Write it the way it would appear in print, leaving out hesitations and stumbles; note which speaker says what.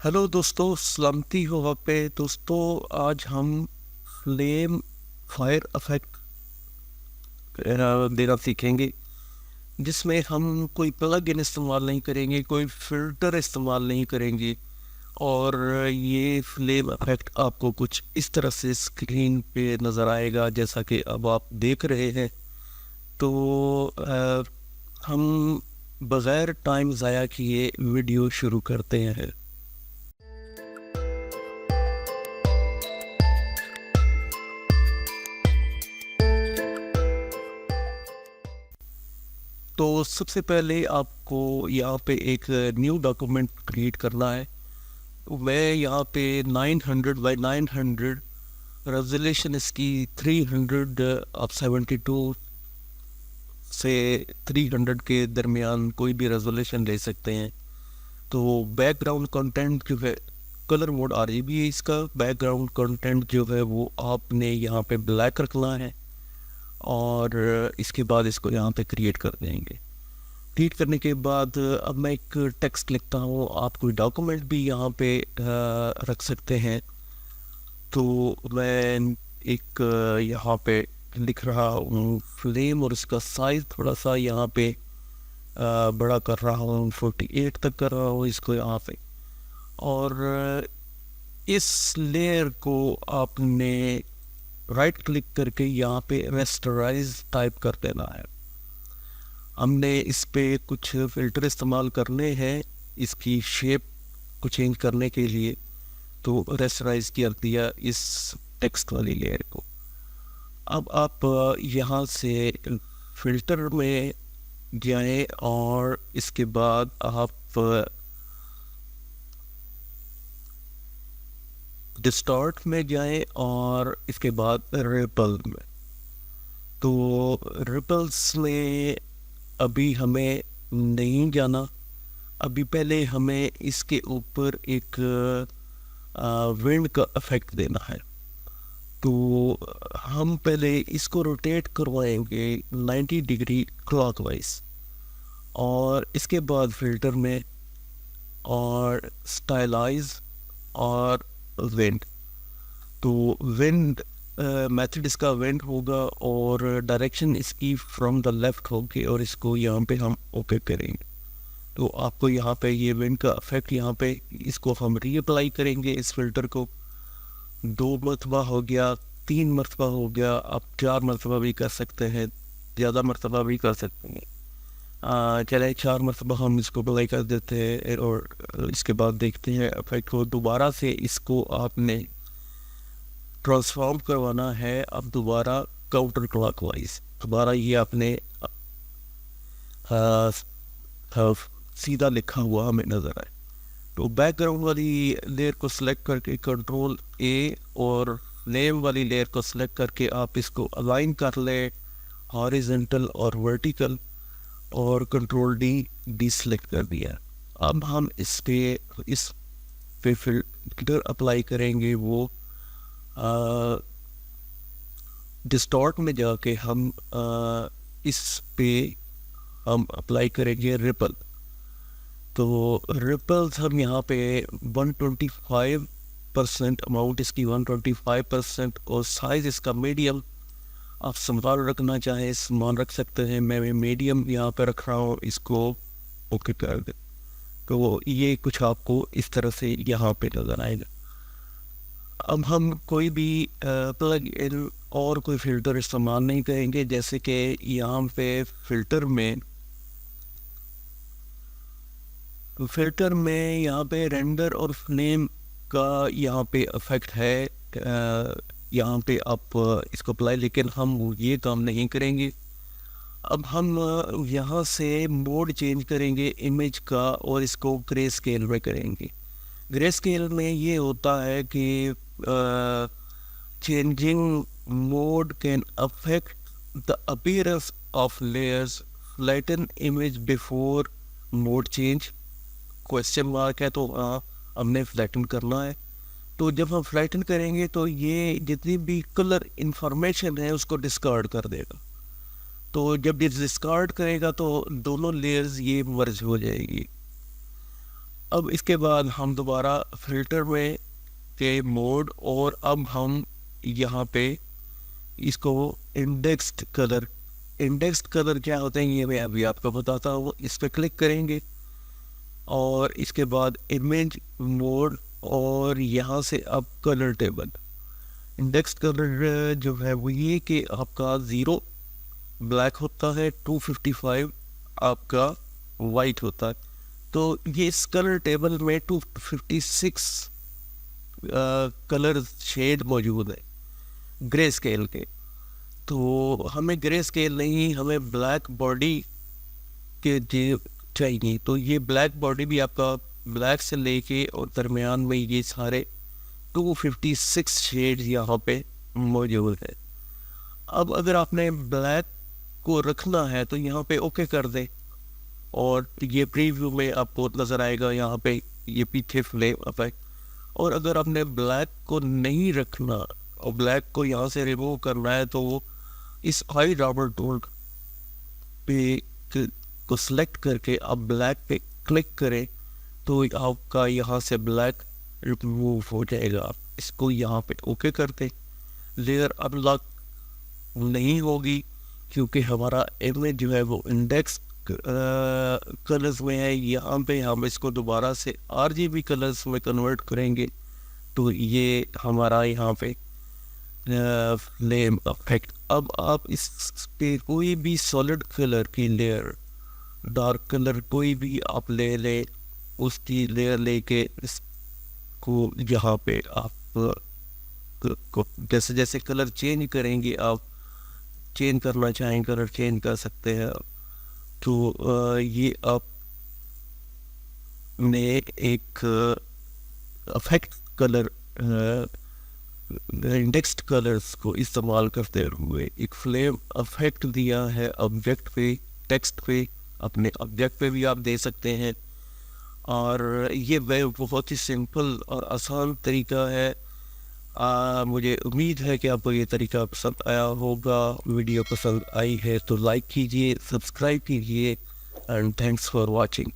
Speaker 1: Hello दोस्तों, सलामती हो वहाँ पे। दोस्तों, आज हम फ्लेम फायर इफेक्ट देना सीखेंगे, जिसमें हम कोई प्लग इन इस्तेमाल नहीं करेंगे, कोई फिल्टर इस्तेमाल नहीं करेंगे। और ये फ्लेम इफेक्ट आपको कुछ इस तरह से स्क्रीन पे नज़र आएगा जैसा कि अब आप देख रहे हैं। तो हम बग़ैर टाइम ज़ाया किए वीडियो शुरू करते हैं। तो सबसे पहले आपको यहाँ पे एक न्यू डॉक्यूमेंट क्रिएट करना है। मैं यहाँ पे 900 बाई 900 रेजोल्यूशन इसकी 300 आप 72 से 300 के दरमियान कोई भी रेजोल्यूशन ले सकते हैं। तो बैकग्राउंड कंटेंट जो है, कलर मोड RGB है इसका। बैकग्राउंड कंटेंट जो है वो आपने यहाँ पे ब्लैक रखना है और इसके बाद इसको यहाँ पे क्रिएट कर देंगे। क्रिएट करने के बाद अब मैं एक टेक्स्ट लिखता हूँ। आप कोई डॉक्यूमेंट भी यहाँ पे रख सकते हैं। तो मैं एक यहाँ पे लिख रहा हूँ फ्लेम, और इसका साइज़ थोड़ा सा यहाँ पे बड़ा कर रहा हूँ, 48 तक कर रहा हूँ इसको यहाँ पे। और इस लेयर को आपने राइट क्लिक करके यहाँ पे रेस्टराइज टाइप कर देना है। हमने इस पे कुछ फ़िल्टर इस्तेमाल करने हैं इसकी शेप को चेंज करने के लिए। तो रेस्टराइज कर दिया इस टेक्स्ट वाली लेयर को। अब आप यहाँ से फ़िल्टर में जाएं और इसके बाद आप डिस्टॉर्ट में जाएं और इसके बाद रिपल में। तो रिपल्स में अभी हमें नहीं जाना। अभी पहले हमें इसके ऊपर एक विंड का इफेक्ट देना है। तो हम पहले इसको रोटेट करवाएंगे 90 डिग्री क्लॉकवाइज, और इसके बाद फिल्टर में और स्टाइलाइज और विंड। तो विंड मेथड इसका विंड होगा और डायरेक्शन इसकी फ्रॉम द लेफ्ट होगी, और इसको यहाँ पे हम ओके करेंगे। तो आपको यहाँ पे ये विंड का इफेक्ट यहाँ पे इसको हम रीअप्लाई करेंगे। इस फिल्टर को 2 मरतबा हो गया, 3 मरतबा हो गया, आप 4 मरतबा भी कर सकते हैं, ज़्यादा मरतबा भी कर सकते हैं। चले 4 मरतबा हम इसको अप्लाई कर देते हैं और इसके बाद देखते हैं इफेक्ट को। दोबारा से इसको आपने ट्रांसफॉर्म करवाना है। अब दोबारा काउंटर क्लॉकवाइज, दोबारा ये आपने सीधा लिखा हुआ हमें नज़र आए। तो बैकग्राउंड वाली लेयर को सिलेक्ट करके कंट्रोल A, और नेम वाली लेयर को सिलेक्ट करके आप इसको अलाइन कर लें हॉरिजॉन्टल और वर्टिकल, और कंट्रोल D सिलेक्ट कर दिया। अब हम इस पे फिल्टर अप्लाई करेंगे। वो डिस्टॉर्ट में जाके हम इस पे हम अप्लाई करेंगे रिपल। तो रिपल्स हम यहाँ पे 125% अमाउंट इसकी 125%, और साइज़ इसका मीडियम। आप संभाल रखना चाहें समान रख सकते हैं। मैं मीडियम यहाँ पे रख रहा हूँ, इसको ओके कर दे। तो ये कुछ आपको इस तरह से यहाँ पे नज़र आएगा। अब हम कोई भी प्लग इन और कोई फ़िल्टर इस्तेमाल नहीं करेंगे, जैसे कि यहाँ पे फ़िल्टर में यहाँ पे रेंडर और फ्लेम का यहाँ पे इफेक्ट है। यहाँ पे आप इसको अप्लाई, लेकिन हम ये काम नहीं करेंगे। अब हम यहाँ से मोड चेंज करेंगे इमेज का, और इसको ग्रे स्केल में करेंगे। ग्रे स्केल में ये होता है कि changing mode can affect the appearance of layers, flatten image before mode change. Question mark है, तो हमने फ्लैटन करना है। तो जब हम फ्लैटन करेंगे तो ये जितनी भी कलर इंफॉर्मेशन है उसको डिस्कार्ड कर देगा। तो जब ये डिस्कार्ड करेगा तो दोनों लेयर्स ये मर्ज हो जाएगी। अब इसके बाद हम दोबारा फिल्टर में के मोड, और अब हम यहाँ पे इसको इंडेक्स्ड कलर क्या होते हैं ये मैं अभी आपको बताता हूँ। इस पर क्लिक करेंगे और इसके बाद इमेज मोड, और यहाँ से अब कलर टेबल। इंडेक्स कलर जो है वो ये कि आपका 0 ब्लैक होता है, 255 आपका वाइट होता है। तो ये इस कलर टेबल में 256 कलर शेड मौजूद है ग्रे स्केल के। तो हमें ग्रे स्केल नहीं, हमें ब्लैक बॉडी के चाहिए। तो ये ब्लैक बॉडी भी आपका ब्लैक से लेके और दरमियान में ये सारे 256 शेड यहाँ पे मौजूद है। अब अगर आपने ब्लैक को रखना है तो यहाँ पे ओके कर दें, और ये प्रीव्यू में आपको नज़र आएगा यहाँ पे ये पीछे फ्लेम इफेक्ट। और अगर आपने ब्लैक को नहीं रखना और ब्लैक को यहाँ से रिमूव करना है, तो वो इस आई ड्रॉपर टूल पे को सिलेक्ट करके आप ब्लैक पे क्लिक करें तो आपका यहाँ से ब्लैक रिमूव हो जाएगा। आप इसको यहाँ पे ओके करते, लेयर अनलॉक नहीं होगी क्योंकि हमारा इमेज जो है वो इंडेक्स कलर्स में है। यहाँ पे हम इसको दोबारा से RGB कलर्स में कन्वर्ट करेंगे तो ये हमारा यहाँ पे फ्लेम इफेक्ट। अब आप इस पे कोई भी सॉलिड कलर की लेयर, डार्क कलर कोई भी आप ले लें, उसकी लेयर लेके इसको यहाँ पे आप को जैसे जैसे कलर चेंज करेंगे, आप चेंज करना चाहें कलर चेंज कर सकते हैं। तो ये आप ने एक अफेक्ट कलर इंडेक्स्ड कलर्स को इस्तेमाल करते हुए एक फ्लेम अफेक्ट दिया है ऑब्जेक्ट पे, टेक्स्ट पे, अपने ऑब्जेक्ट पे भी आप दे सकते हैं। और ये बहुत ही सिंपल और आसान तरीका है। मुझे उम्मीद है कि आपको ये तरीका पसंद आया होगा। वीडियो पसंद आई है तो लाइक कीजिए, सब्सक्राइब कीजिए, एंड थैंक्स फॉर वॉचिंग।